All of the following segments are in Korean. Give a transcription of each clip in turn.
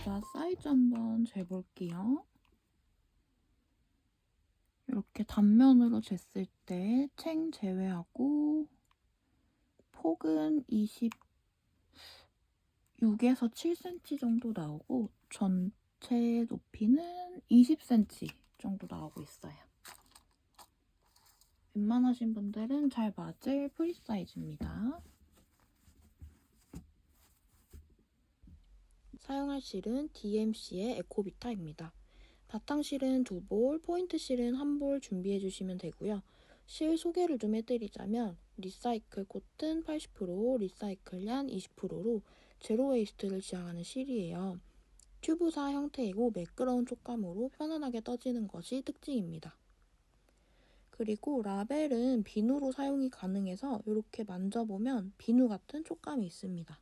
자, 사이즈 한번 재볼게요. 이렇게 단면으로 쟀을 때 챙 제외하고 폭은 26에서 7cm 정도 나오고 전체 높이는 20cm 정도 나오고 있어요. 웬만하신 분들은 잘 맞을 프리 사이즈입니다. 사용할 실은 DMC의 에코비타입니다. 바탕실은 2볼, 포인트실은 1볼 준비해주시면 되고요. 실 소개를 좀 해드리자면 리사이클 코튼 80%, 리사이클 얀 20%로 제로 웨이스트를 지향하는 실이에요. 튜브사 형태이고 매끄러운 촉감으로 편안하게 떠지는 것이 특징입니다. 그리고 라벨은 비누로 사용이 가능해서 이렇게 만져보면 비누 같은 촉감이 있습니다.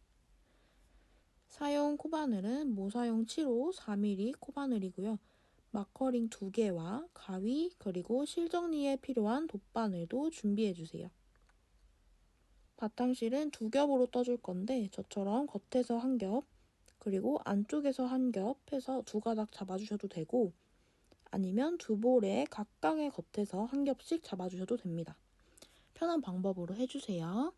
사용 코바늘은 모사용 7호 4mm 코바늘이고요. 마커링 2개와 가위 그리고 실 정리에 필요한 돗바늘도 준비해주세요. 바탕실은 2겹으로 떠줄 건데 저처럼 겉에서 1겹 그리고 안쪽에서 1겹 해서 2가닥 잡아주셔도 되고 아니면 2볼에 각각의 겉에서 1겹씩 잡아주셔도 됩니다. 편한 방법으로 해주세요.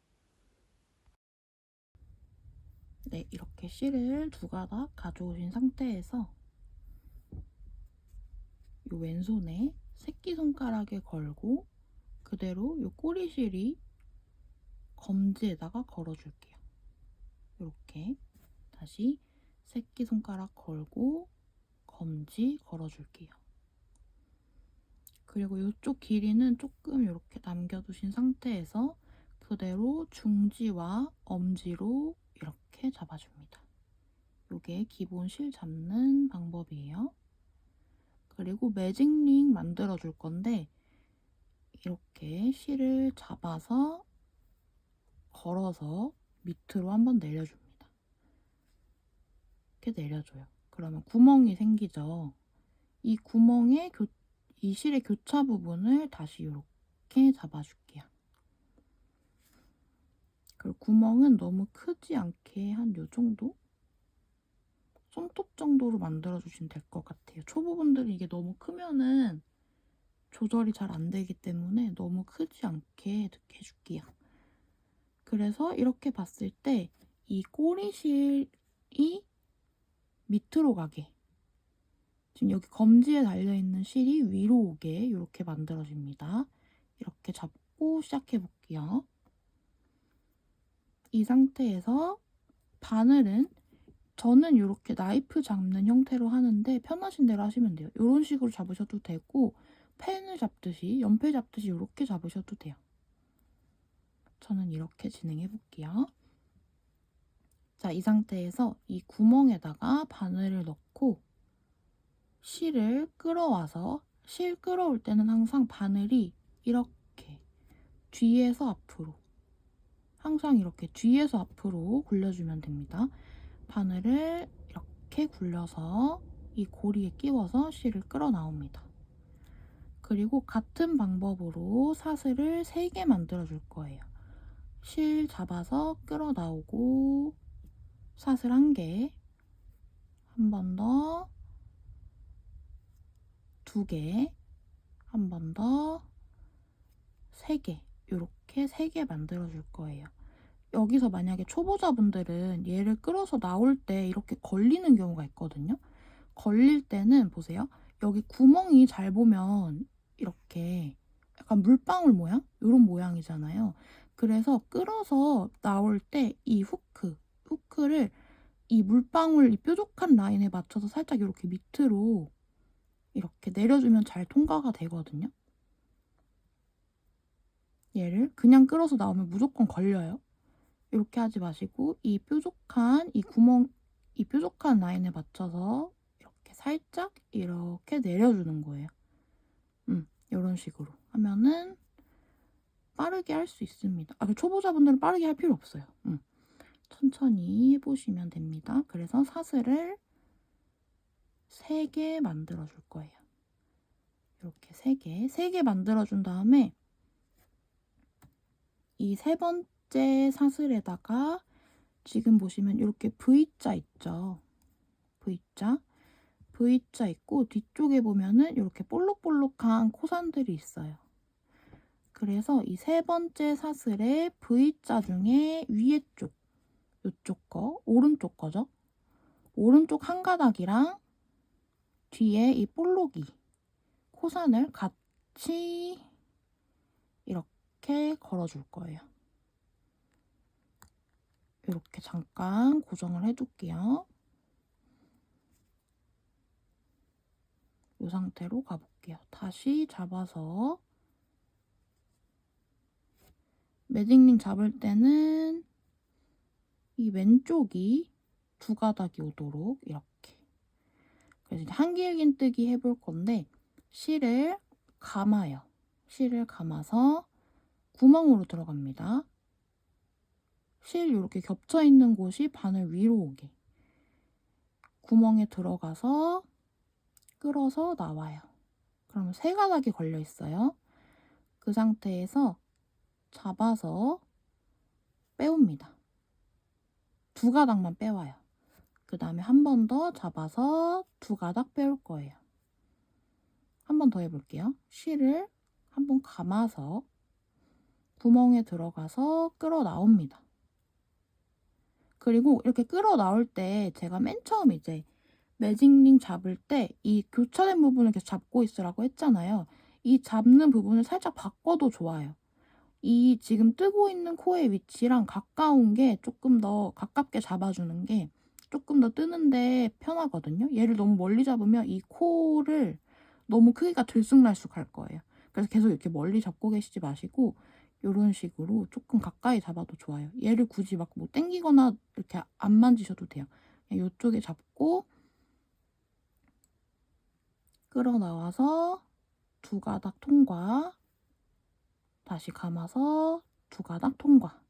네, 이렇게 실을 2가닥 가져오신 상태에서 이 왼손에 새끼손가락에 걸고 그대로 이 꼬리실이 검지에다가 걸어줄게요. 이렇게 다시 새끼손가락 걸고 검지 걸어줄게요. 그리고 이쪽 길이는 조금 이렇게 남겨두신 상태에서 그대로 중지와 엄지로 이렇게 잡아줍니다. 이게 기본 실 잡는 방법이에요. 그리고 매직링 만들어줄 건데 이렇게 실을 잡아서 걸어서 밑으로 한번 내려줍니다. 이렇게 내려줘요. 그러면 구멍이 생기죠. 이 구멍에 이 실의 교차 부분을 다시 이렇게 잡아줄게요. 그리고 구멍은 너무 크지 않게 한 요 정도? 손톱 정도로 만들어주시면 될 것 같아요. 초보분들은 이게 너무 크면은 조절이 잘 안 되기 때문에 너무 크지 않게 이렇게 해줄게요. 그래서 이렇게 봤을 때 이 꼬리실이 밑으로 가게 지금 여기 검지에 달려있는 실이 위로 오게 이렇게 만들어집니다. 이렇게 잡고 시작해볼게요. 이 상태에서 바늘은 저는 이렇게 나이프 잡는 형태로 하는데 편하신 대로 하시면 돼요. 이런 식으로 잡으셔도 되고 펜을 잡듯이 연필 잡듯이 이렇게 잡으셔도 돼요. 저는 이렇게 진행해볼게요. 자, 이 상태에서 이 구멍에다가 바늘을 넣고 실을 끌어와서 실 끌어올 때는 항상 바늘이 이렇게 뒤에서 앞으로 항상 이렇게 뒤에서 앞으로 굴려주면 됩니다. 바늘을 이렇게 굴려서 이 고리에 끼워서 실을 끌어 나옵니다. 그리고 같은 방법으로 사슬을 3개 만들어 줄 거예요. 실 잡아서 끌어 나오고 사슬 1개, 한 번 더, 2개, 한 번 더, 3개 이렇게 3개 만들어 줄 거예요. 여기서 만약에 초보자분들은 얘를 끌어서 나올 때 이렇게 걸리는 경우가 있거든요. 걸릴 때는 보세요. 여기 구멍이 잘 보면 이렇게 약간 물방울 모양? 이런 모양이잖아요. 그래서 끌어서 나올 때 이 후크를 이 물방울 이 뾰족한 라인에 맞춰서 살짝 이렇게 밑으로 이렇게 내려주면 잘 통과가 되거든요. 얘를 그냥 끌어서 나오면 무조건 걸려요. 이렇게 하지 마시고 이 뾰족한 이 구멍, 이 뾰족한 라인에 맞춰서 이렇게 살짝 이렇게 내려주는 거예요. 이런 식으로 하면은 빠르게 할 수 있습니다. 초보자분들은 빠르게 할 필요 없어요. 천천히 해보시면 됩니다. 그래서 사슬을 3개 만들어 줄 거예요. 이렇게 3개 만들어 준 다음에 이 3번째 사슬에다가 지금 보시면 이렇게 V자 있죠? V자 있고 뒤쪽에 보면은 이렇게 볼록볼록한 코산들이 있어요. 그래서 이 세 번째 사슬의 V자 중에 위에 쪽, 이쪽 거, 오른쪽 거죠. 오른쪽 한 가닥이랑 뒤에 이 볼록이 코산을 같이 이렇게 걸어줄 거예요. 이렇게 잠깐 고정을 해둘게요. 이 상태로 가볼게요. 다시 잡아서 매직링 잡을 때는 이 왼쪽이 두 가닥이 오도록 이렇게. 그래서 이제 한길긴뜨기 해볼 건데 실을 감아요. 실을 감아서 구멍으로 들어갑니다. 실 이렇게 겹쳐 있는 곳이 바늘 위로 오게. 구멍에 들어가서 끌어서 나와요. 그러면 세 가닥이 걸려 있어요. 그 상태에서 잡아서 빼옵니다. 두 가닥만 빼와요. 그 다음에 한 번 더 잡아서 두 가닥 빼올 거예요. 한 번 더 해볼게요. 실을 한 번 감아서 구멍에 들어가서 끌어 나옵니다. 그리고 이렇게 끌어 나올 때 제가 맨 처음 이제 매직링 잡을 때 이 교차된 부분을 계속 잡고 있으라고 했잖아요. 이 잡는 부분을 살짝 바꿔도 좋아요. 이 지금 뜨고 있는 코의 위치랑 가까운 게 조금 더 가깝게 잡아주는 게 조금 더 뜨는데 편하거든요. 얘를 너무 멀리 잡으면 이 코를 너무 크기가 들쑥날쑥할 거예요. 그래서 계속 이렇게 멀리 잡고 계시지 마시고 이런 식으로 조금 가까이 잡아도 좋아요. 얘를 굳이 막 뭐 당기거나 이렇게 안 만지셔도 돼요. 그냥 이쪽에 잡고 끌어 나와서 두 가닥 통과, 다시 감아서 두 가닥 통과.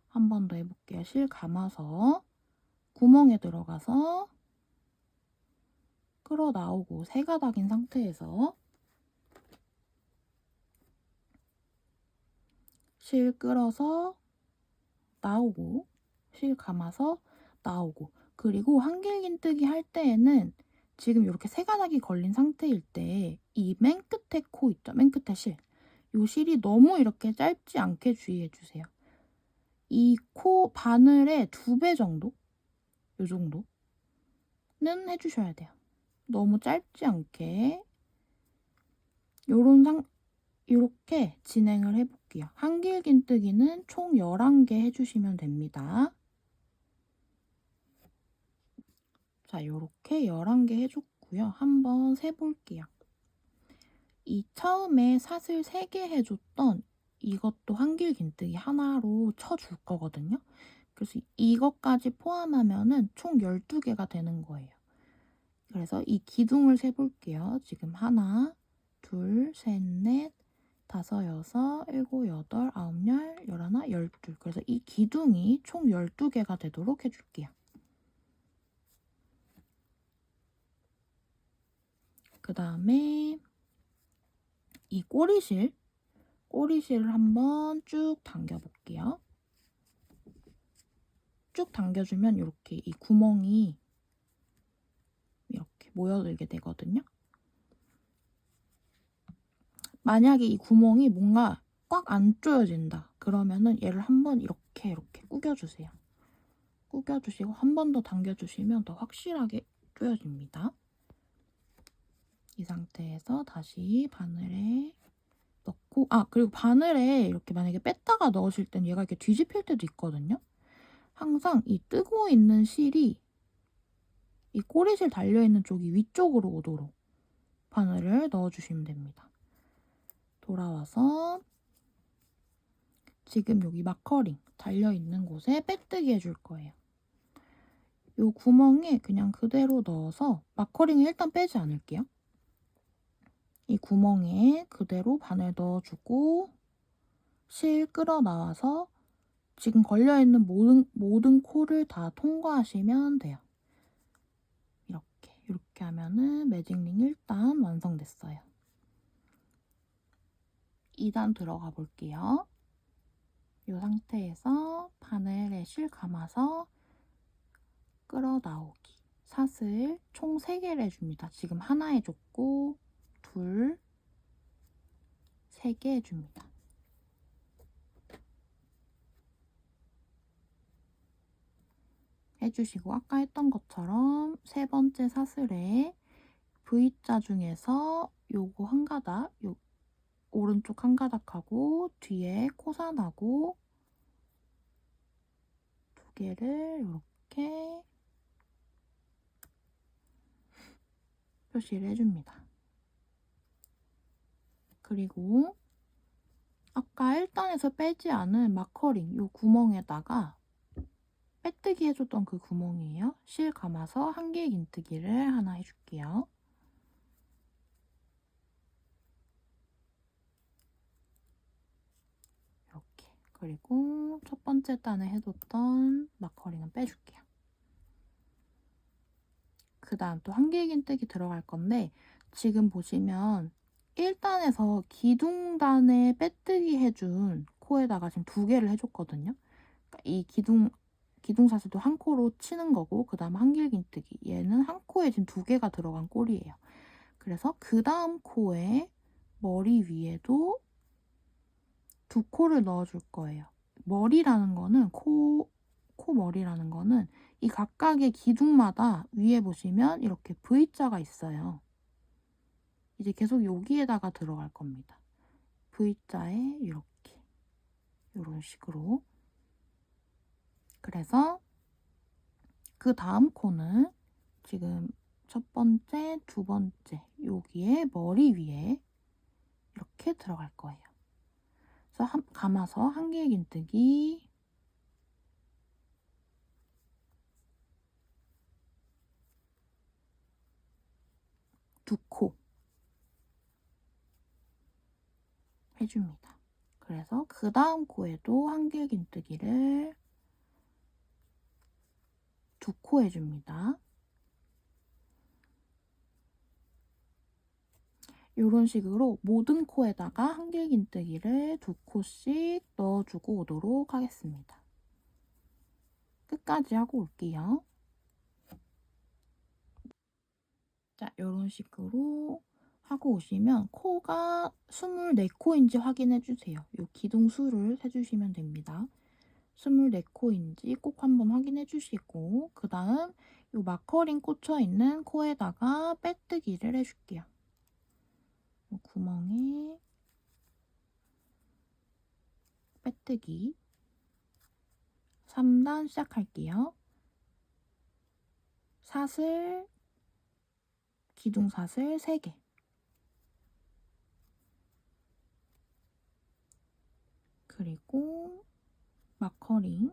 한 번 더 해볼게요. 실 감아서 구멍에 들어가서 끌어 나오고 세 가닥인 상태에서 실 끌어서 나오고 실 감아서 나오고. 그리고 한길긴뜨기 할 때에는 지금 이렇게 세 가닥이 걸린 상태일 때 이 맨 끝에 코 있죠? 맨 끝에 실. 이 실이 너무 이렇게 짧지 않게 주의해 주세요. 이 코 바늘의 2배 정도? 이 정도는 해주셔야 돼요. 너무 짧지 않게 이렇게 진행을 해볼게요. 한길긴뜨기는 총 11개 해주시면 됩니다. 자, 이렇게 11개 해줬고요. 한번 세볼게요. 이 처음에 사슬 3개 해줬던 이것도 한길긴뜨기 하나로 쳐줄 거거든요. 그래서 이것까지 포함하면은 총 12개가 되는 거예요. 그래서 이 기둥을 세볼게요. 지금 하나, 둘, 셋, 넷, 다섯, 여섯, 일곱, 여덟, 아홉, 열, 열하나, 12. 그래서 이 기둥이 총 12개가 되도록 해줄게요. 그 다음에 이 꼬리실을 한번 쭉 당겨볼게요. 쭉 당겨주면 이렇게 이 구멍이 이렇게 모여들게 되거든요. 만약에 이 구멍이 뭔가 꽉 안 조여진다. 그러면은 얘를 한번 이렇게 구겨주세요. 구겨주시고 한 번 더 당겨주시면 더 확실하게 조여집니다. 이 상태에서 다시 바늘에 넣고, 그리고 바늘에 이렇게 만약에 뺐다가 넣으실 땐 얘가 이렇게 뒤집힐 때도 있거든요. 항상 이 뜨고 있는 실이 이 꼬리실 달려있는 쪽이 위쪽으로 오도록 바늘을 넣어주시면 됩니다. 돌아와서 지금 여기 마커링 달려있는 곳에 빼뜨기 해줄 거예요. 이 구멍에 그냥 그대로 넣어서 마커링을 일단 빼지 않을게요. 이 구멍에 그대로 바늘 넣어주고 실 끌어 나와서 지금 걸려있는 모든 코를 다 통과하시면 돼요. 이렇게 하면은 매직링 1단 완성됐어요. 2단 들어가 볼게요. 이 상태에서 바늘에 실 감아서 끌어 나오기. 사슬 총 3개를 해줍니다. 지금 하나 해줬고 둘, 3개 해줍니다. 해주시고 아까 했던 것처럼 3번째 사슬에 V자 중에서 요거 한 가닥, 요 오른쪽 한 가닥하고 뒤에 코산하고 2개를 이렇게 표시를 해줍니다. 그리고 아까 1단에서 빼지 않은 마커링 요 구멍에다가 빼뜨기 해줬던 그 구멍이에요. 실 감아서 한 개 긴뜨기를 하나 해줄게요. 이렇게. 그리고 첫 번째 단에 해뒀던 마커링은 빼줄게요. 그 다음 또 한 개 긴뜨기 들어갈 건데 지금 보시면 1단에서 기둥단에 빼뜨기 해준 코에다가 지금 2개를 해줬거든요. 그러니까 이 기둥사슬도 한 코로 치는 거고 그 다음 한길 긴뜨기 얘는 한 코에 지금 2개가 들어간 꼴이에요. 그래서 그 다음 코에 머리 위에도 2코를 넣어줄 거예요. 머리라는 거는 코 머리라는 거는 이 각각의 기둥마다 위에 보시면 이렇게 V자가 있어요. 이제 계속 여기에다가 들어갈 겁니다. V자에 이렇게 이런 식으로. 그래서 그 다음 코는 지금 첫 번째, 두 번째 여기에 머리 위에 이렇게 들어갈 거예요. 그래서 감아서 한 개 긴뜨기, 두 코 해줍니다. 그래서 그 다음 코에도 한 개 긴뜨기를 2코 해줍니다. 이런 식으로 모든 코에다가 한 개 긴뜨기를 2코씩 넣어주고 오도록 하겠습니다. 끝까지 하고 올게요. 자, 이런 식으로 하고 오시면 코가 24코인지 확인해주세요. 이 기둥 수를 세주시면 됩니다. 24코인지 꼭 한번 확인해주시고 그 다음 이 마커링 꽂혀있는 코에다가 빼뜨기를 해줄게요. 이 구멍에 빼뜨기 3단 시작할게요. 사슬, 기둥사슬 3개 그리고 마커링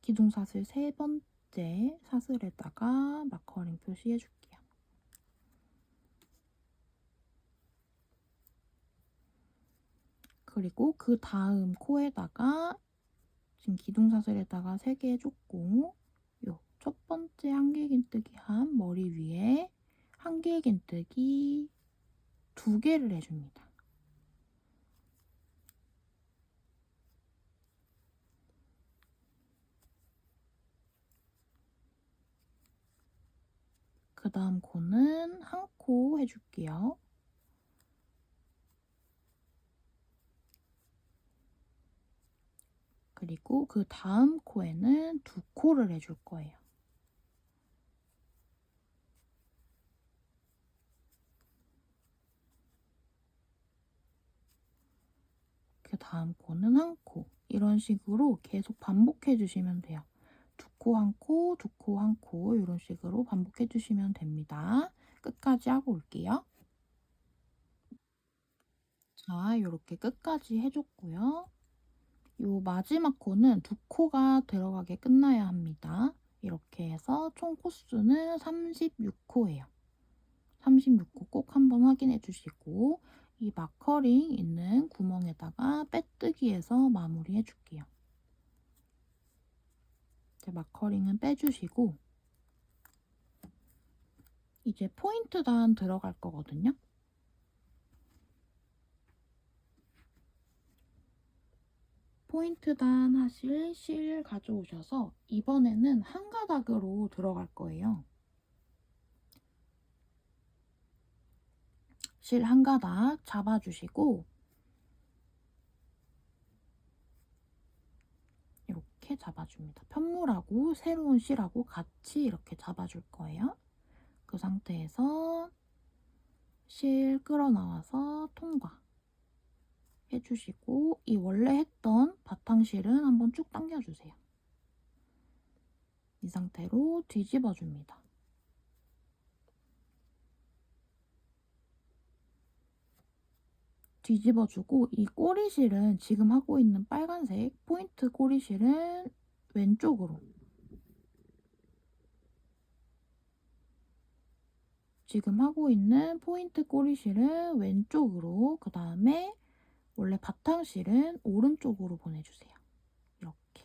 기둥사슬 3번째 사슬에다가 마커링 표시해줄게요. 그리고 그 다음 코에다가 지금 기둥사슬에다가 3개 해줬고 요 첫 번째 한 개 긴뜨기 한 머리 위에 한 개 긴뜨기 2개를 해줍니다. 그 다음 코는 한 코 해줄게요. 그리고 그 다음 코에는 2코를 해줄 거예요. 그 다음 코는 한 코. 이런 식으로 계속 반복해 주시면 돼요. 2코 한 코, 2코 한 코 이런 식으로 반복해 주시면 됩니다. 끝까지 하고 올게요. 자, 이렇게 끝까지 해줬고요. 요 마지막 코는 2코가 들어가게 끝나야 합니다. 이렇게 해서 총 코수는 36코예요. 36코 꼭 한번 확인해 주시고 이 마커링 있는 구멍에다가 빼뜨기해서 마무리해 줄게요. 이제 마커링은 빼주시고 이제 포인트 단 들어갈 거거든요. 포인트단 하실 실 가져오셔서 이번에는 한 가닥으로 들어갈 거예요. 실 한 가닥 잡아주시고 이렇게 잡아줍니다. 편물하고 새로운 실하고 같이 이렇게 잡아줄 거예요. 그 상태에서 실 끌어나와서 통과 해주시고 이 원래 했던 바탕실은 한번 쭉 당겨주세요. 이 상태로 뒤집어줍니다. 뒤집어주고 이 꼬리실은 지금 하고 있는 빨간색 포인트 꼬리실은 왼쪽으로 지금 하고 있는 포인트 꼬리실은 왼쪽으로 그 다음에 원래 바탕실은 오른쪽으로 보내주세요. 이렇게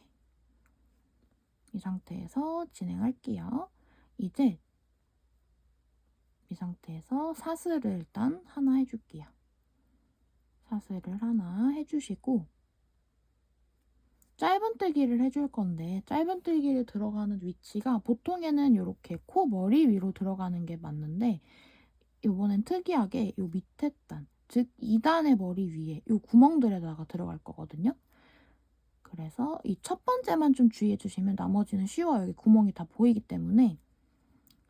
이 상태에서 진행할게요. 이제 이 상태에서 사슬을 일단 하나 해줄게요. 사슬을 하나 해주시고 짧은뜨기를 해줄 건데 짧은뜨기를 들어가는 위치가 보통에는 이렇게 코 머리 위로 들어가는 게 맞는데 이번엔 특이하게 이 밑에 단, 즉 2단의 머리 위에 이 구멍들에다가 들어갈 거거든요. 그래서 이 첫 번째만 좀 주의해 주시면 나머지는 쉬워요. 여기 구멍이 다 보이기 때문에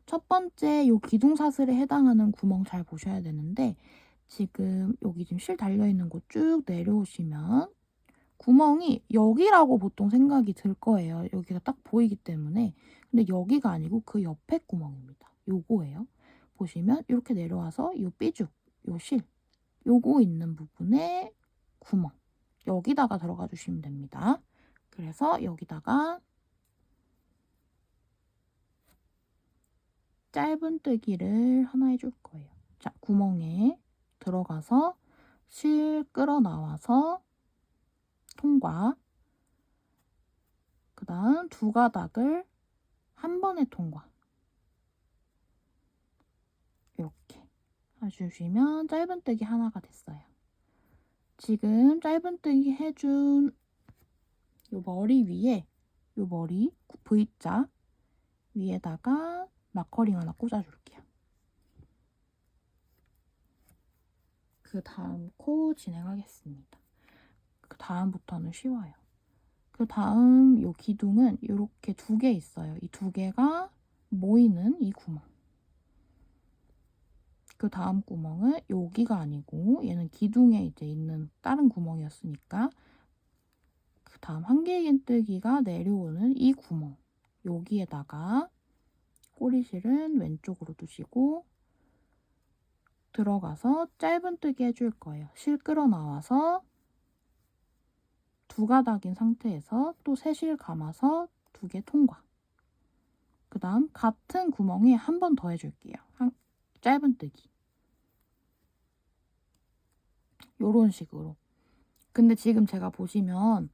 첫 번째 이 기둥사슬에 해당하는 구멍 잘 보셔야 되는데 지금 여기 지금 실 달려있는 곳 쭉 내려오시면 구멍이 여기라고 보통 생각이 들 거예요. 여기가 딱 보이기 때문에. 근데 여기가 아니고 그 옆에 구멍입니다. 요거예요. 보시면 이렇게 내려와서 요 삐죽, 요 실, 요거 있는 부분에 구멍. 여기다가 들어가 주시면 됩니다. 그래서 여기다가 짧은뜨기를 하나 해줄 거예요. 자, 구멍에 들어가서 실 끌어 나와서 통과. 그 다음 두 가닥을 한 번에 통과. 이렇게 해주시면 짧은뜨기 하나가 됐어요. 지금 짧은뜨기 해준 요 머리 위에 요 머리 V자 위에다가 마커링 하나 꽂아줄게요. 그 다음 코 진행하겠습니다. 그 다음부터는 쉬워요. 그 다음 요 기둥은 이렇게 두 개 있어요. 이 두 개가 모이는 이 구멍. 그 다음 구멍은 여기가 아니고 얘는 기둥에 이제 있는 다른 구멍이었으니까 그 다음 한길긴뜨기가 내려오는 이 구멍 여기에다가 꼬리실은 왼쪽으로 두시고 들어가서 짧은뜨기 해줄 거예요. 실 끌어 나와서 두 가닥인 상태에서 또 세 실 감아서 두 개 통과. 그 다음 같은 구멍에 한 번 더 해줄게요. 짧은뜨기. 요런 식으로. 근데 지금 제가 보시면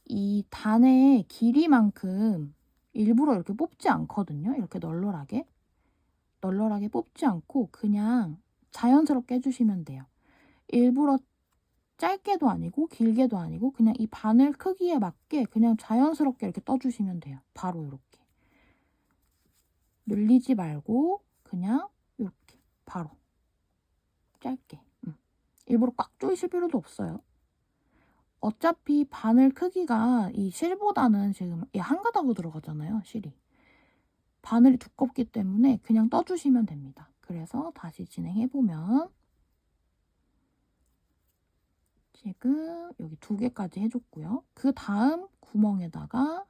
이 단의 길이만큼 일부러 이렇게 뽑지 않거든요. 이렇게 널널하게. 널널하게 뽑지 않고 그냥 자연스럽게 해주시면 돼요. 일부러 짧게도 아니고 길게도 아니고 그냥 이 바늘 크기에 맞게 그냥 자연스럽게 이렇게 떠주시면 돼요. 바로 이렇게. 늘리지 말고 그냥 이렇게 바로 짧게. 일부러 꽉 조이실 필요도 없어요. 어차피 바늘 크기가 이 실보다는 지금 한 가닥으로 들어가잖아요, 실이. 바늘이 두껍기 때문에 그냥 떠주시면 됩니다. 그래서 다시 진행해보면 지금 여기 두 개까지 해줬고요. 그 다음 구멍에다가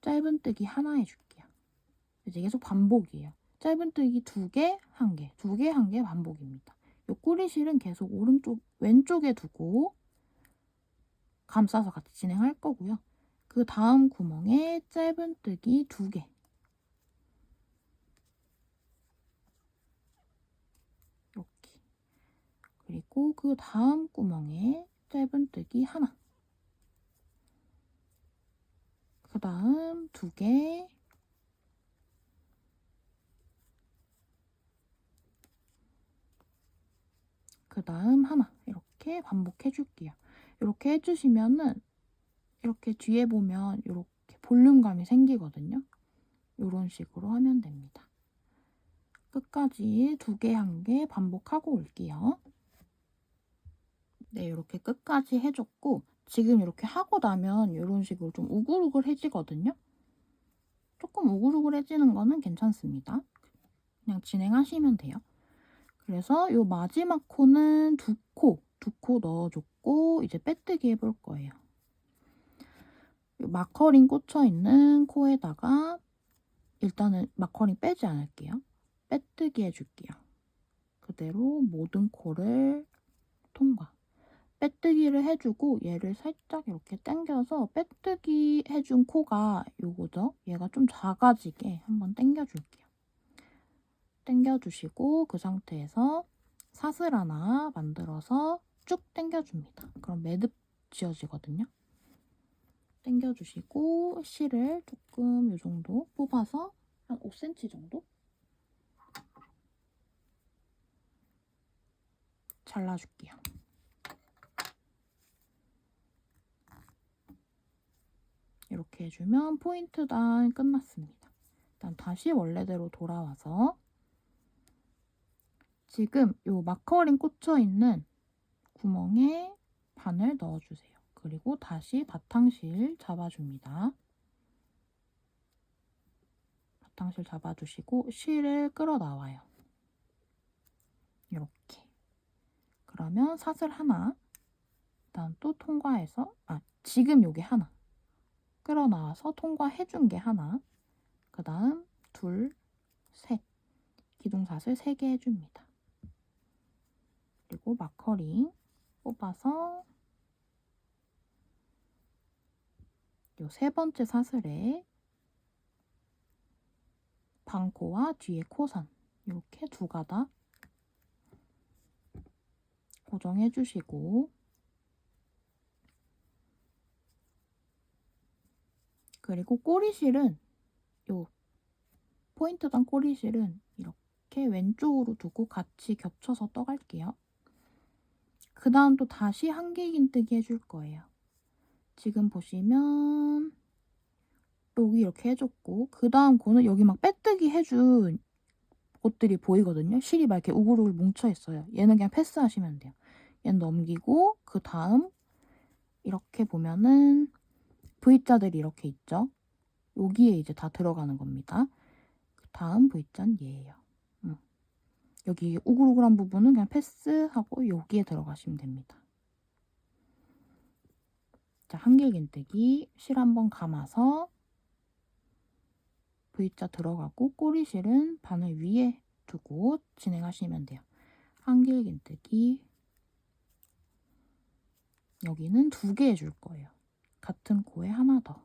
짧은뜨기 하나 해줄게요. 이제 계속 반복이에요. 짧은뜨기 두 개, 한 개, 두 개, 한 개 반복입니다. 이 꼬리실은 계속 오른쪽, 왼쪽에 두고 감싸서 같이 진행할 거고요. 그 다음 구멍에 짧은뜨기 두 개. 이렇게. 그리고 그 다음 구멍에 짧은뜨기 하나. 그 다음 두 개. 그 다음 하나. 이렇게 반복해 줄게요. 이렇게 해주시면은 이렇게 뒤에 보면 이렇게 볼륨감이 생기거든요. 이런 식으로 하면 됩니다. 끝까지 2개, 1개 반복하고 올게요. 네, 이렇게 끝까지 해줬고 지금 이렇게 하고 나면 이런 식으로 좀 우글우글해지거든요. 조금 우글우글해지는 거는 괜찮습니다. 그냥 진행하시면 돼요. 그래서 이 마지막 코는 2코 넣어줬고 이제 빼뜨기 해볼 거예요. 마커링 꽂혀있는 코에다가 일단은 마커링 빼지 않을게요. 빼뜨기 해줄게요. 그대로 모든 코를 통과. 빼뜨기를 해주고 얘를 살짝 이렇게 당겨서 빼뜨기 해준 코가 요거죠? 얘가 좀 작아지게 한번 당겨줄게요. 당겨주시고 그 상태에서 사슬 하나 만들어서 쭉 당겨줍니다. 그럼 매듭 지어지거든요. 당겨주시고 실을 조금 이 정도 뽑아서 한 5cm 정도 잘라줄게요. 이렇게 해주면 포인트 단 끝났습니다. 일단 다시 원래대로 돌아와서 지금 이 마커링 꽂혀있는 구멍에 바늘 넣어주세요. 그리고 다시 바탕실 잡아줍니다. 바탕실 잡아주시고 실을 끌어 나와요. 이렇게. 그러면 사슬 하나, 일단 또 통과해서 지금 요게 하나 끌어 나와서 통과해준 게 하나, 그 다음 둘, 셋 기둥사슬 3개 해줍니다. 그리고 마커링 뽑아서 요 3번째 사슬에 반코와 뒤에 코선 이렇게 2가닥 고정해 주시고 그리고 꼬리실은 요 포인트단 꼬리실은 이렇게 왼쪽으로 두고 같이 겹쳐서 떠갈게요. 그 다음 또 다시 한길긴뜨기 해줄 거예요. 지금 보시면 여기 이렇게 해줬고 그 다음 코는 여기 막 빼뜨기 해준 곳들이 보이거든요. 실이 막 이렇게 우글우글 뭉쳐있어요. 얘는 그냥 패스하시면 돼요. 얘는 넘기고 그 다음 이렇게 보면은 V자들이 이렇게 있죠. 여기에 이제 다 들어가는 겁니다. 그 다음 V자는 얘예요. 여기 우글우글한 부분은 그냥 패스하고 여기에 들어가시면 됩니다. 자, 한길긴뜨기 실 한번 감아서 V자 들어가고 꼬리실은 바늘 위에 두고 진행하시면 돼요. 한길긴뜨기 여기는 2개 해줄 거예요. 같은 코에 하나 더.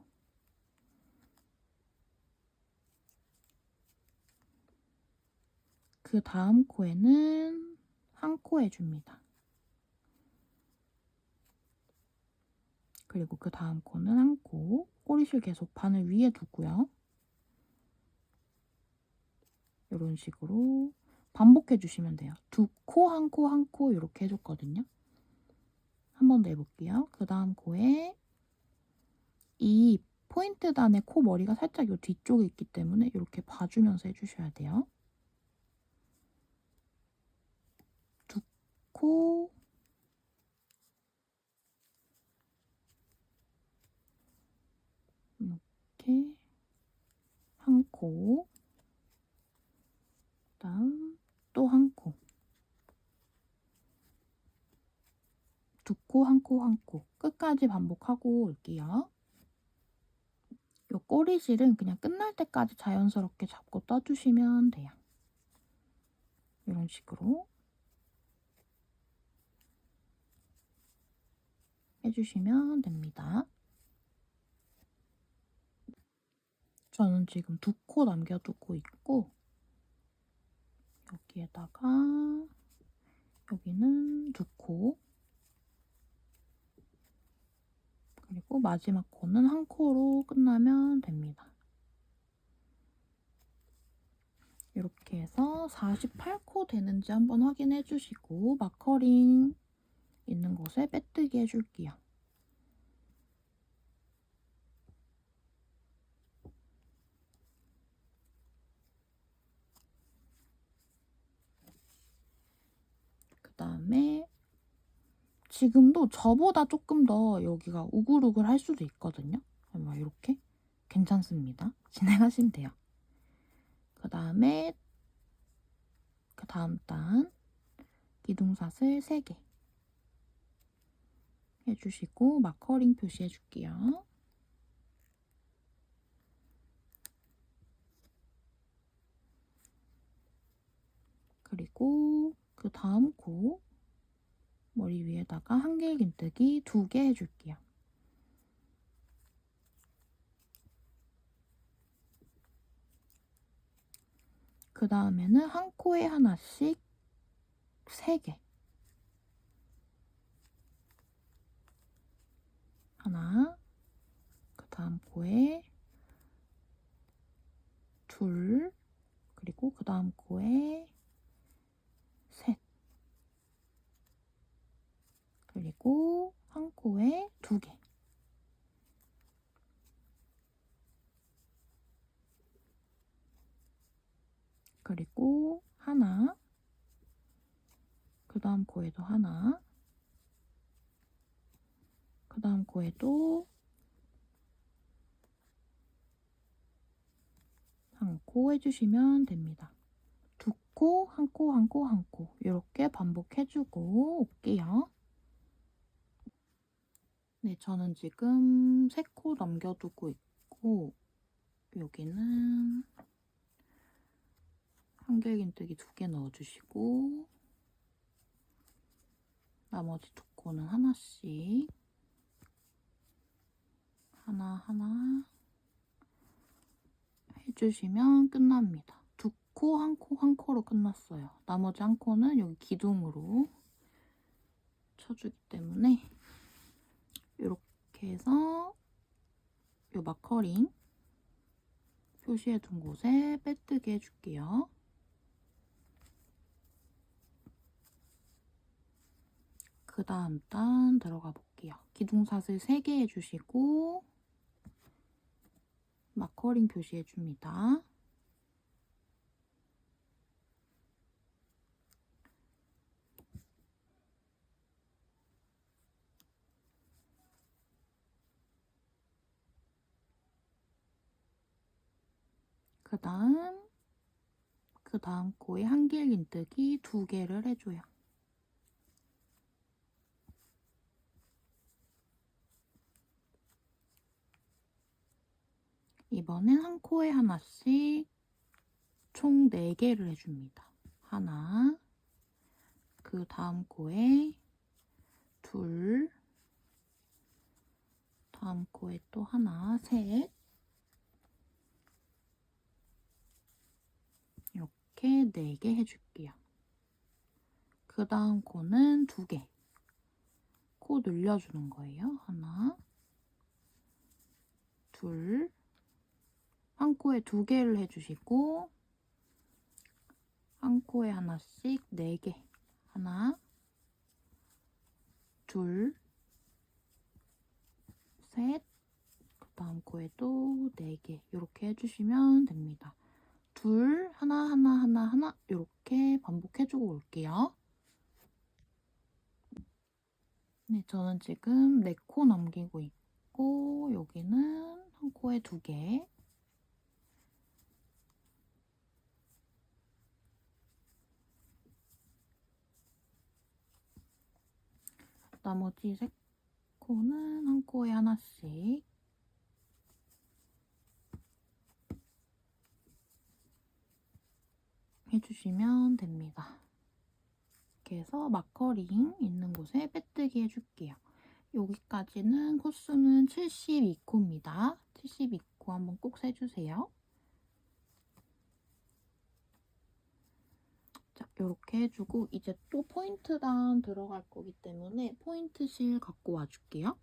그 다음 코에는 한 코 해줍니다. 그리고 그 다음 코는 한 코. 꼬리실 계속 바늘 위에 두고요. 이런 식으로 반복해 주시면 돼요. 2코, 한 코, 한 코 이렇게 해줬거든요. 한 번 더 해볼게요. 그 다음 코에 이 포인트 단의 코 머리가 살짝 이 뒤쪽에 있기 때문에 이렇게 봐주면서 해주셔야 돼요. 2코 이렇게 한 코, 그다음 또 한 코, 2코, 한 코, 한 코 끝까지 반복하고 올게요. 이 꼬리실은 그냥 끝날 때까지 자연스럽게 잡고 떠주시면 돼요. 이런 식으로 해주시면 됩니다. 저는 지금 2코 남겨두고 있고 여기에다가 여기는 2코 그리고 마지막 코는 한 코로 끝나면 됩니다. 이렇게 해서 48코 되는지 한번 확인해 주시고 마커링 있는 곳에 빼뜨기 해줄게요. 지금도 저보다 조금 더 여기가 우글우글할 수도 있거든요. 막 이렇게 괜찮습니다. 진행하시면 돼요. 그 다음에 그 다음 단 기둥사슬 3개 해주시고 마커링 표시해줄게요. 그리고 그 다음 코 머리 위에다가 한길긴뜨기 2개 해줄게요. 그 다음에는 한 코에 하나씩 3개. 하나, 그 다음 코에 둘, 그리고 그 다음 코에 셋. 그리고 한 코에 2개. 그리고 하나, 그 다음 코에도 하나, 그 다음 코에도 한 코 해주시면 됩니다. 2코, 한 코, 한 코, 한 코 이렇게 반복해주고 올게요. 네, 저는 지금 3코 남겨두고 있고 여기는 한길긴뜨기 2개 넣어주시고 나머지 2코는 하나씩 하나하나 해주시면 끝납니다. 2코, 한 코, 한 코로 끝났어요. 나머지 한 코는 여기 기둥으로 쳐주기 때문에 이렇게 해서 이 마커링 표시해둔 곳에 빼뜨기 해줄게요. 그 다음 단 들어가 볼게요. 기둥사슬 3개 해주시고 마커링 표시해줍니다. 그 다음 코에 한길긴뜨기 2개를 해줘요. 이번엔 한 코에 하나씩 총 4개를 해줍니다. 하나, 그 다음 코에 둘, 다음 코에 또 하나, 셋, 이렇게 4개 해줄게요. 그 다음 코는 2개. 코 늘려주는 거예요. 하나, 둘, 한 코에 2개를 해주시고 한 코에 하나씩 4개. 하나, 둘, 셋, 그 다음 코에도 4개. 이렇게 해주시면 됩니다. 둘, 하나, 하나, 하나, 하나 이렇게 반복해주고 올게요. 네, 저는 지금 4코 남기고 있고 여기는 한 코에 2개. 나머지 3코는 한 코에 하나씩 해주시면 됩니다. 이렇게 해서 마커링 있는 곳에 빼뜨기 해줄게요. 여기까지는 코수는 72코입니다. 72코 한번 꼭 세주세요. 자, 이렇게 해주고 이제 또 포인트 단 들어갈 거기 때문에 포인트 실 갖고 와줄게요.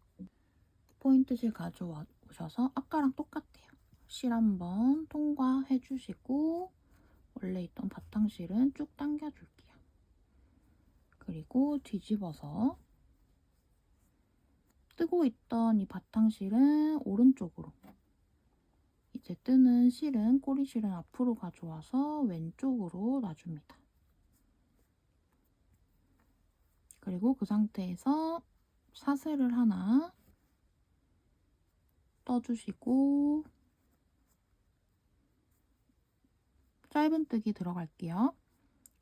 포인트 실 가져와 오셔서 아까랑 똑같아요. 실 한번 통과해주시고 원래 있던 바탕실은 쭉 당겨줄게요. 그리고 뒤집어서 뜨고 있던 이 바탕실은 오른쪽으로 이제 뜨는 실은 꼬리실은 앞으로 가져와서 왼쪽으로 놔줍니다. 그리고 그 상태에서 사슬을 하나 떠주시고 짧은뜨기 들어갈게요.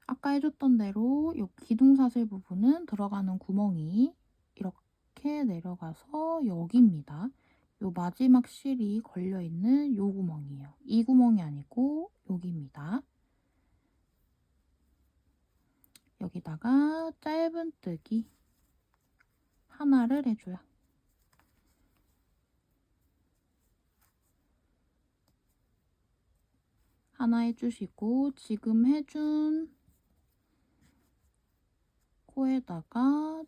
아까 해줬던 대로 이 기둥사슬 부분은 들어가는 구멍이 이렇게 내려가서 여기입니다. 요 마지막 실이 걸려있는 요 구멍이에요. 이 구멍이 아니고 여기입니다. 여기다가 짧은뜨기 하나를 해줘요. 하나 해주시고 지금 해준 코에다가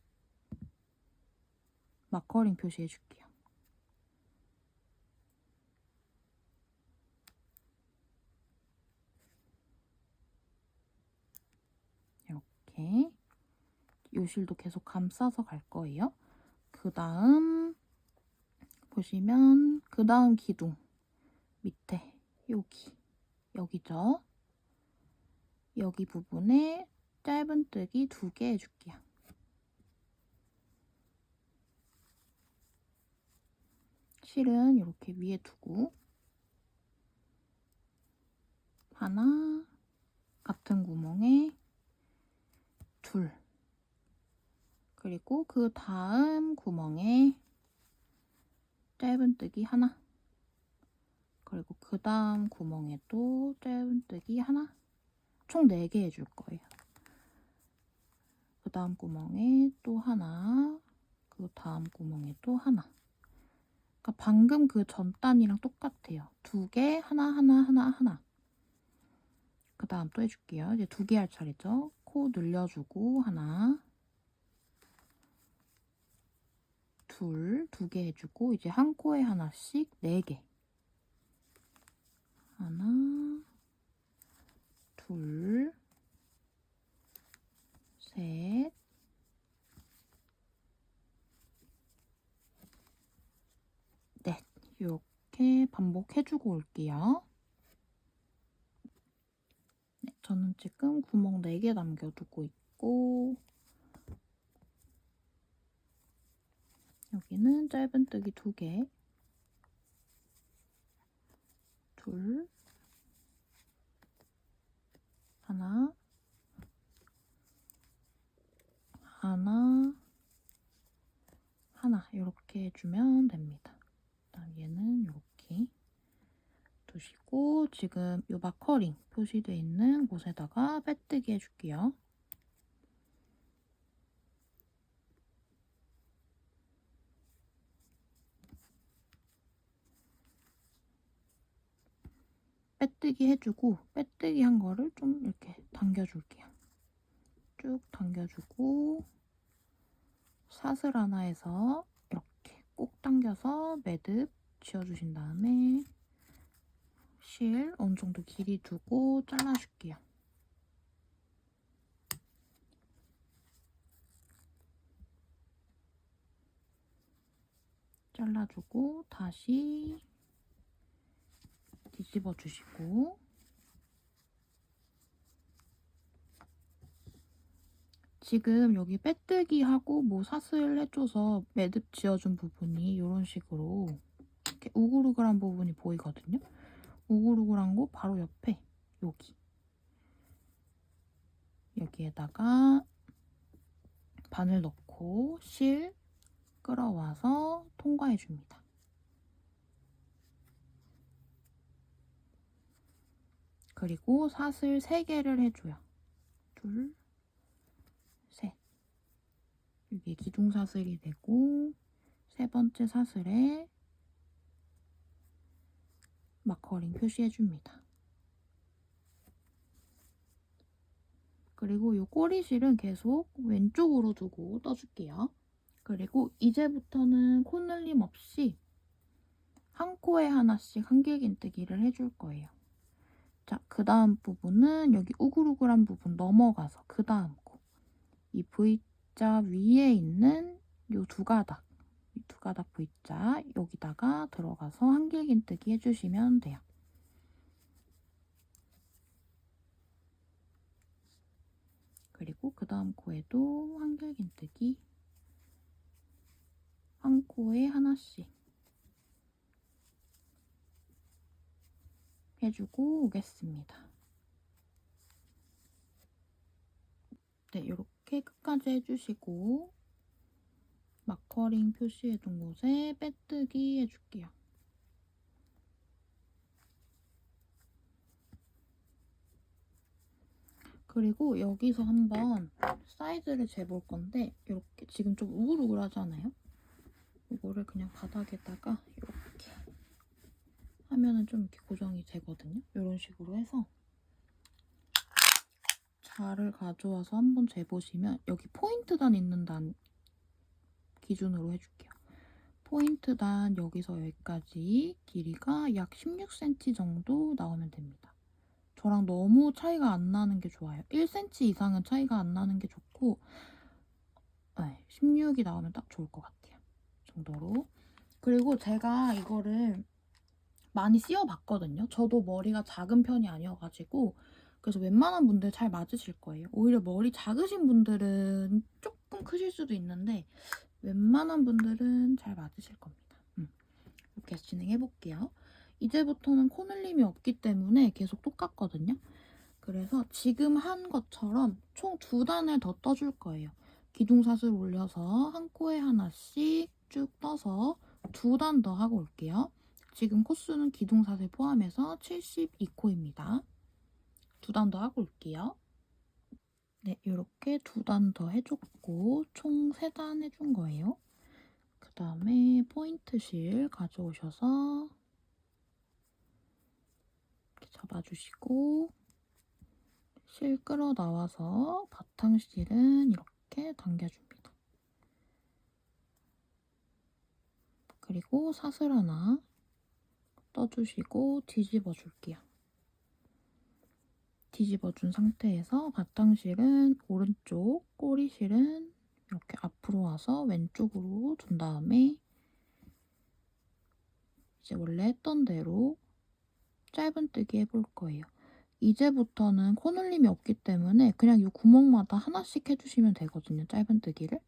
마커링 표시해줄게요. 이렇게 요 실도 계속 감싸서 갈 거예요. 그 다음 보시면 그 다음 기둥 밑에 여기죠. 여기 부분에 짧은뜨기 2개 해줄게요. 실은 이렇게 위에 두고 하나, 같은 구멍에 둘, 그리고 그 다음 구멍에 짧은뜨기 하나, 그리고 그 다음 구멍에도 짧은뜨기 하나, 총 4개 해줄 거예요. 그 다음 구멍에 또 하나, 그 다음 구멍에 또 하나. 그러니까 방금 그 전 단이랑 똑같아요. 2개, 하나, 하나, 하나, 하나. 그 다음 또 해줄게요. 이제 2개 할 차례죠. 코 늘려주고 하나, 둘, 2개 해주고 이제 한 코에 하나씩 4개. 하나, 둘, 셋, 넷. 이렇게 반복해주고 올게요. 네, 저는 지금 구멍 4개 남겨두고 있고 여기는 짧은뜨기 2개, 둘, 하나, 하나, 하나 이렇게 해주면 됩니다. 그다음 얘는 이렇게 두시고 지금 이 마커링 표시되어 있는 곳에다가 빼뜨기 해줄게요. 빼뜨기 해주고 빼뜨기 한 거를 좀 이렇게 당겨줄게요. 쭉 당겨주고 사슬 하나에서 이렇게 꼭 당겨서 매듭 지어주신 다음에 실 어느 정도 길이 두고 잘라줄게요. 잘라주고 다시 뒤집어 주시고 지금 여기 빼뜨기 하고 뭐 사슬 해줘서 매듭 지어준 부분이 이런 식으로 이렇게 우글우글한 부분이 보이거든요. 우글우글한 거 바로 옆에 여기에다가 바늘 넣고 실 끌어와서 통과해줍니다. 그리고 사슬 3개를 해줘요. 둘, 셋. 이게 기둥사슬이 되고 3번째 사슬에 마커링 표시해줍니다. 그리고 이 꼬리실은 계속 왼쪽으로 두고 떠줄게요. 그리고 이제부터는 코늘림 없이 한 코에 하나씩 한길긴뜨기를 해줄 거예요. 자, 그 다음 부분은 여기 우글우글한 부분 넘어가서 그 다음 코. 이 V자 위에 있는 이 2가닥. 이 2가닥 V자 여기다가 들어가서 한길긴뜨기 해주시면 돼요. 그리고 그리고 그 다음 코에도 한길긴뜨기 한 코에 하나씩 해주고 오겠습니다. 네, 이렇게 끝까지 해주시고 마커링 표시해둔 곳에 빼뜨기 해줄게요. 그리고 여기서 한번 사이즈를 재볼 건데 이렇게 지금 좀 우글우글하잖아요? 이거를 그냥 바닥에다가 이렇게 하면은 좀 이렇게 고정이 되거든요? 이런 식으로 해서 자를 가져와서 한번 재보시면 여기 포인트 단 있는 단 기준으로 해줄게요. 포인트 단 여기서 여기까지 길이가 약 16cm 정도 나오면 됩니다. 저랑 너무 차이가 안 나는 게 좋아요. 1cm 이상은 차이가 안 나는 게 좋고 16이 나오면 딱 좋을 것 같아요. 정도로. 그리고 제가 이거를 많이 씌워봤거든요. 저도 머리가 작은 편이 아니어가지고 그래서 웬만한 분들 잘 맞으실 거예요. 오히려 머리 작으신 분들은 조금 크실 수도 있는데 웬만한 분들은 잘 맞으실 겁니다. 이렇게 진행해볼게요. 이제부터는 코늘림이 없기 때문에 계속 똑같거든요. 그래서 지금 한 것처럼 총 2단을 더 떠줄 거예요. 기둥사슬 올려서 한 코에 하나씩 쭉 떠서 2단 더 하고 올게요. 지금 코수는 기둥사슬 포함해서 72코입니다. 2단 더 하고 올게요. 네, 이렇게 2단 더 해줬고 총 3단 해준 거예요. 그 다음에 포인트 실 가져오셔서 이렇게 잡아주시고 실 끌어 나와서 바탕실은 이렇게 당겨줍니다. 그리고 사슬 하나 떠주시고 뒤집어 줄게요. 뒤집어준 상태에서 바탕실은 오른쪽, 꼬리실은 이렇게 앞으로 와서 왼쪽으로 둔 다음에 이제 원래 했던 대로 짧은뜨기 해볼 거예요. 이제부터는 코늘림이 없기 때문에 그냥 이 구멍마다 하나씩 해주시면 되거든요, 짧은뜨기를.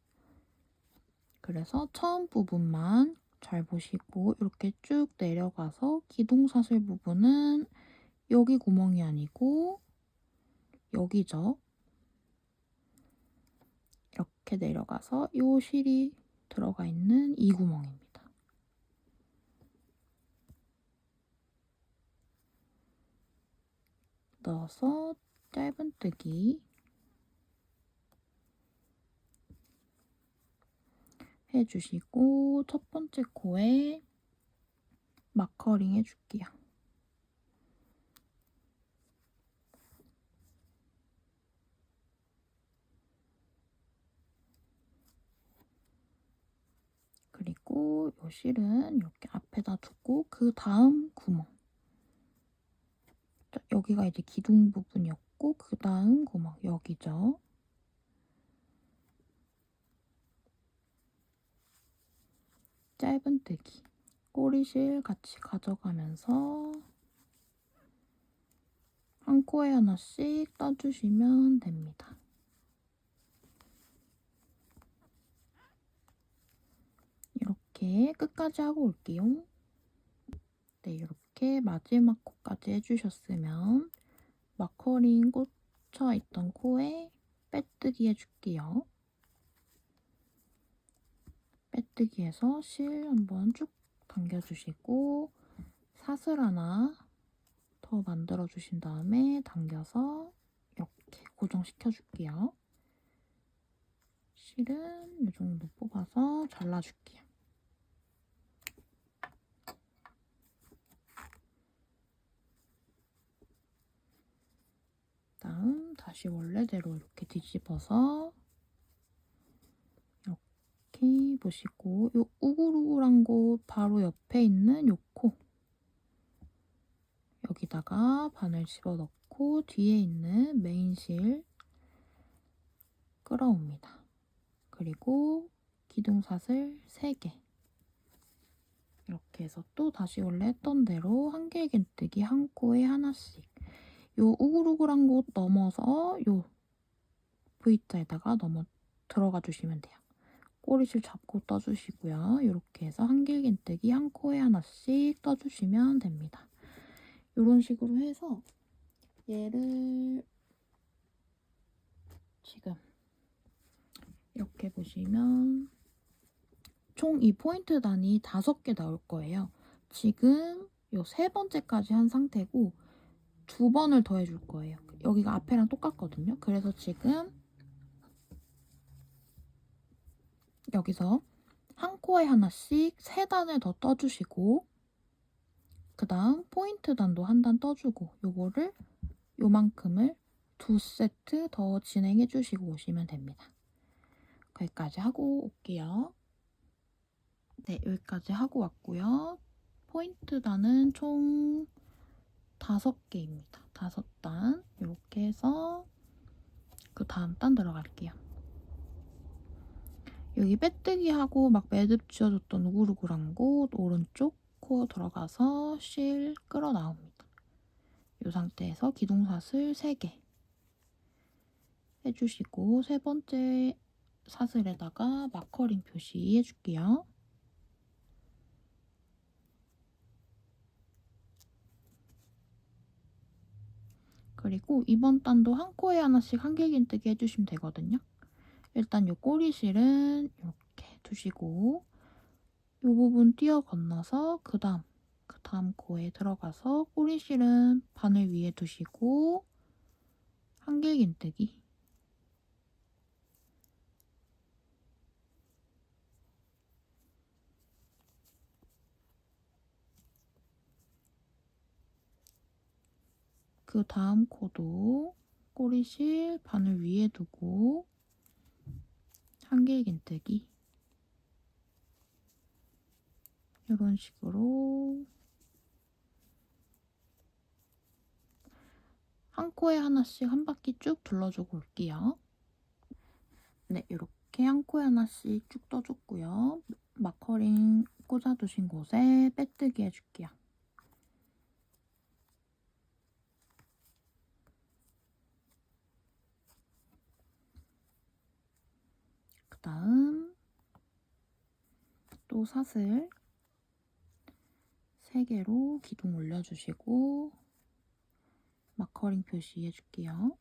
그래서 처음 부분만 잘 보시고 이렇게 쭉 내려가서 기둥사슬 부분은 여기 구멍이 아니고 여기죠. 이렇게 내려가서 이 실이 들어가 있는 이 구멍입니다. 넣어서 짧은뜨기 해주시고 첫 번째 코에 마커링 해줄게요. 그리고 이 실은 이렇게 앞에다 두고 그 다음 구멍 여기가 이제 기둥 부분이었고 그 다음 구멍 여기죠. 짧은뜨기 꼬리실 같이 가져가면서 한 코에 하나씩 떠주시면 됩니다. 이렇게 끝까지 하고 올게요. 네, 이렇게 마지막 코까지 해주셨으면 마커링 꽂혀있던 코에 빼뜨기 해줄게요. 빼뜨기해서 실 한번 쭉 당겨주시고 사슬 하나 더 만들어주신 다음에 당겨서 이렇게 고정시켜줄게요. 실은 이 정도 뽑아서 잘라줄게요. 다음 다시 원래대로 이렇게 뒤집어서 이렇게 보시고 이 우글우글한 곳 바로 옆에 있는 이 코 여기다가 바늘 집어넣고 뒤에 있는 메인실 끌어옵니다. 그리고 기둥사슬 3개 이렇게 해서 또 다시 원래 했던 대로 한길긴뜨기 한 코에 하나씩 요 우글우글한 곳 넘어서 요 V자에다가 들어가 주시면 돼요. 꼬리실 잡고 떠주시고요. 이렇게 해서 한길긴뜨기 한 코에 하나씩 떠주시면 됩니다. 이런 식으로 해서 얘를 지금 이렇게 보시면 총 이 포인트 단이 5개 나올 거예요. 지금 요 3번째까지 한 상태고 2번을 더 해줄 거예요. 여기가 앞에랑 똑같거든요. 그래서 지금 여기서 한 코에 하나씩 3단을 더 떠주시고 그 다음 포인트 단도 한 단 떠주고 요거를 요만큼을 2세트 더 진행해 주시고 오시면 됩니다. 거기까지 하고 올게요. 네, 여기까지 하고 왔고요. 포인트 단은 총 5개입니다. 5단 이렇게 해서 그 다음 단 들어갈게요. 여기 빼뜨기하고 막 매듭 지어줬던 우글우글한 곳 오른쪽 코 들어가서 실 끌어 나옵니다. 이 상태에서 기둥사슬 3개 해주시고 3번째 사슬에다가 마커링 표시해줄게요. 그리고 이번 단도 한 코에 하나씩 한길긴뜨기 해주시면 되거든요. 일단 요 꼬리실은 이렇게 두시고 요 부분 띄어 건너서 그 다음 코에 들어가서 꼬리실은 바늘 위에 두시고 한길긴뜨기 그 다음 코도 꼬리실 바늘 위에 두고 한길긴뜨기 이런 식으로 한 코에 하나씩 한 바퀴 쭉 둘러주고 올게요. 네, 이렇게 한 코에 하나씩 쭉 떠줬고요. 마커링 꽂아두신 곳에 빼뜨기 해줄게요. 그 다음 또 사슬 3개로 기둥 올려주시고 마커링 표시해줄게요.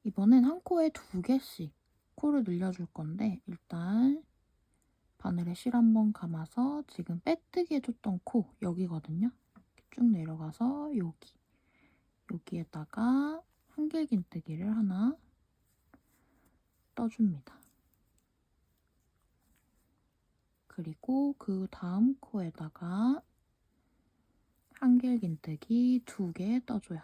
이번엔 한 코에 2개씩 코를 늘려줄 건데 일단 바늘에 실 한번 감아서 지금 빼뜨기 해줬던 코 여기거든요. 이렇게 쭉 내려가서 여기에다가 한길긴뜨기를 하나 떠줍니다. 그리고 그 다음 코에다가 한길긴뜨기 2개 떠줘요.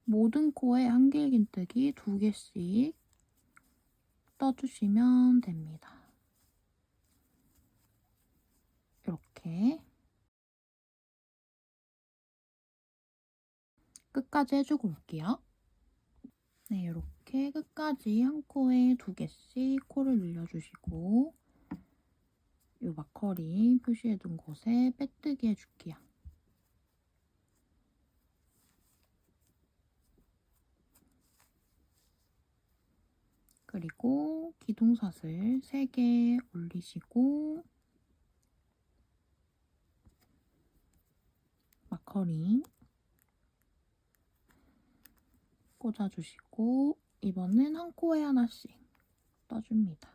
모든 코에 한길긴뜨기 2개씩 떠주시면 됩니다. 이렇게 끝까지 해주고 올게요. 네, 이렇게 끝까지 한 코에 2개씩 코를 늘려주시고 이 마커링 표시해둔 곳에 빼뜨기 해줄게요. 그리고 기둥사슬 3개 올리시고 마커링 꽂아주시고 이번엔 한 코에 하나씩 떠줍니다.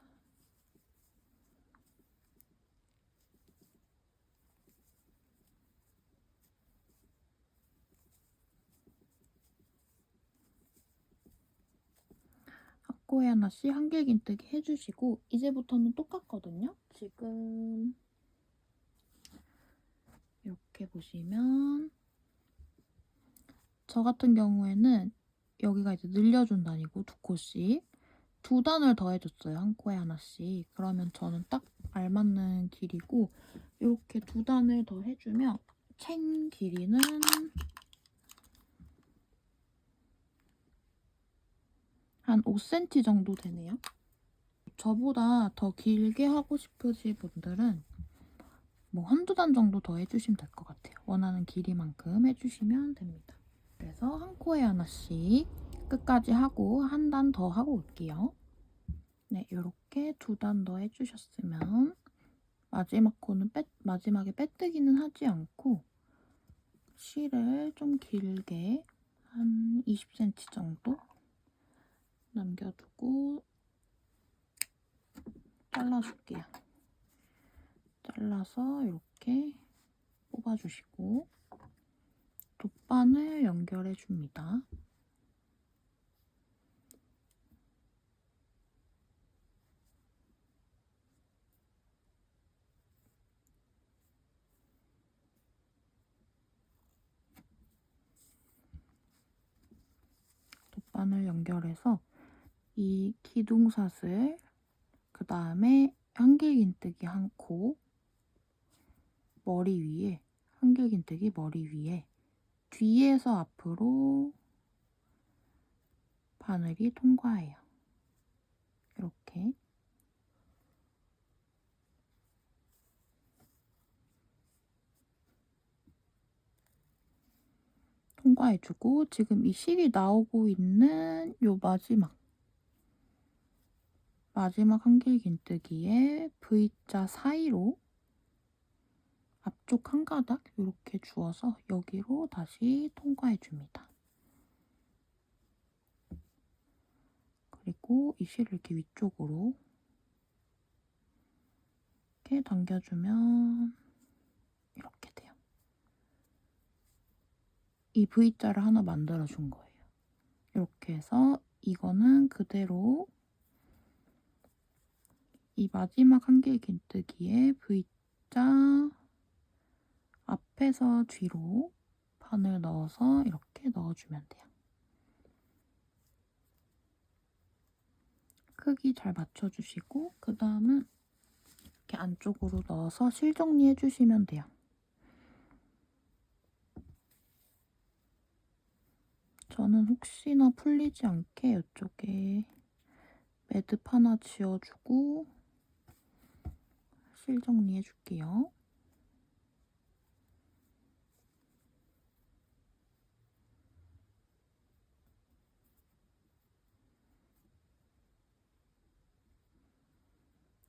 한 코에 하나씩 한길긴뜨기 해주시고 이제부터는 똑같거든요. 지금 이렇게 보시면 저 같은 경우에는 여기가 이제 늘려준 단이고 2코씩 2단을 더 해줬어요. 한 코에 하나씩. 그러면 저는 딱 알맞는 길이고 이렇게 2단을 더 해주면 챙 길이는 한 5cm 정도 되네요. 저보다 더 길게 하고 싶으신 분들은 뭐 한두 단 정도 더 해주시면 될 것 같아요. 원하는 길이만큼 해주시면 됩니다. 그래서 한 코에 하나씩 끝까지 하고 한 단 더 하고 올게요. 네, 이렇게 두 단 더 해주셨으면 마지막 코는 마지막에 빼뜨기는 하지 않고 실을 좀 길게 한 20cm 정도 남겨두고 잘라줄게요. 잘라서 이렇게 뽑아주시고 돗바늘 연결해줍니다. 돗바늘 연결해서 이 기둥사슬, 그 다음에 한길긴뜨기 한 코, 머리 위에, 한길긴뜨기 머리 위에, 뒤에서 앞으로 바늘이 통과해요. 이렇게. 통과해주고 지금 이 실이 나오고 있는 요 마지막 한길긴뜨기에 V자 사이로 앞쪽 한 가닥 이렇게 주어서 여기로 다시 통과해줍니다. 그리고 이 실을 이렇게 위쪽으로 이렇게 당겨주면 이렇게 돼요. 이 V자를 하나 만들어준 거예요. 이렇게 해서 이거는 그대로 이 마지막 한길긴뜨기에 V자 앞에서 뒤로 바늘 넣어서 이렇게 넣어주면 돼요. 크기 잘 맞춰주시고 그 다음은 이렇게 안쪽으로 넣어서 실 정리해주시면 돼요. 저는 혹시나 풀리지 않게 이쪽에 매듭 하나 지어주고 실 정리해줄게요.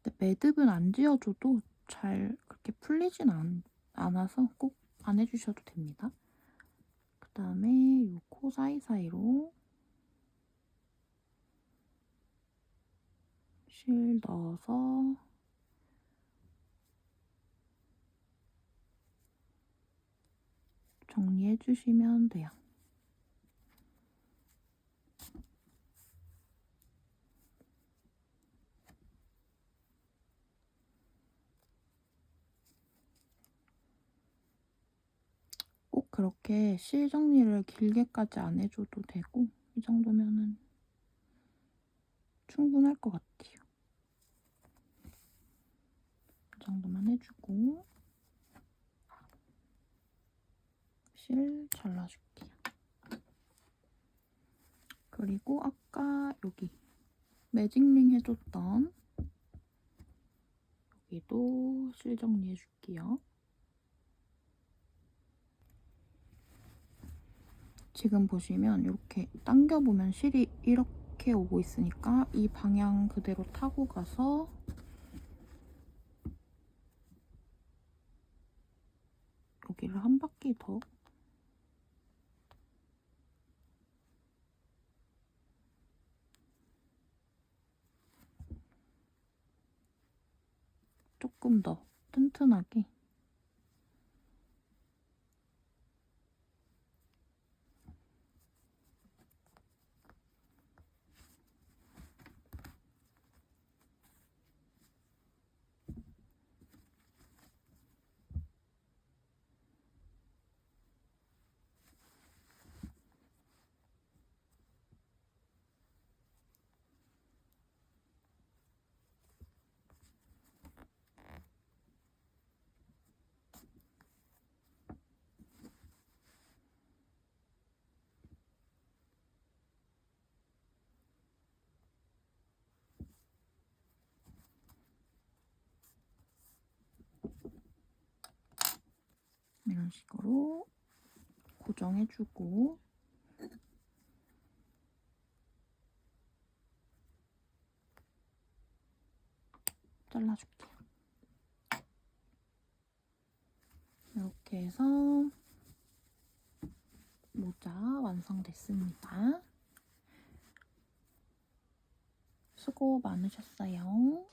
근데 매듭은 안 지어줘도 잘 그렇게 풀리진 않아서 꼭 안 해주셔도 됩니다. 그 다음에 이 코 사이사이로 실 넣어서 정리해주시면 돼요. 꼭 그렇게 실 정리를 길게까지 안 해줘도 되고 이 정도면은 충분할 것 같아요. 이 정도만 해주고 실 잘라줄게요. 그리고 아까 여기 매직링 해줬던 여기도 실 정리해줄게요. 지금 보시면 이렇게 당겨보면 실이 이렇게 오고 있으니까 이 방향 그대로 타고 가서 여기를 한 바퀴 더 조금 더 튼튼하게 이런 식으로 고정해주고 잘라줄게요. 이렇게 해서 모자 완성됐습니다. 수고 많으셨어요.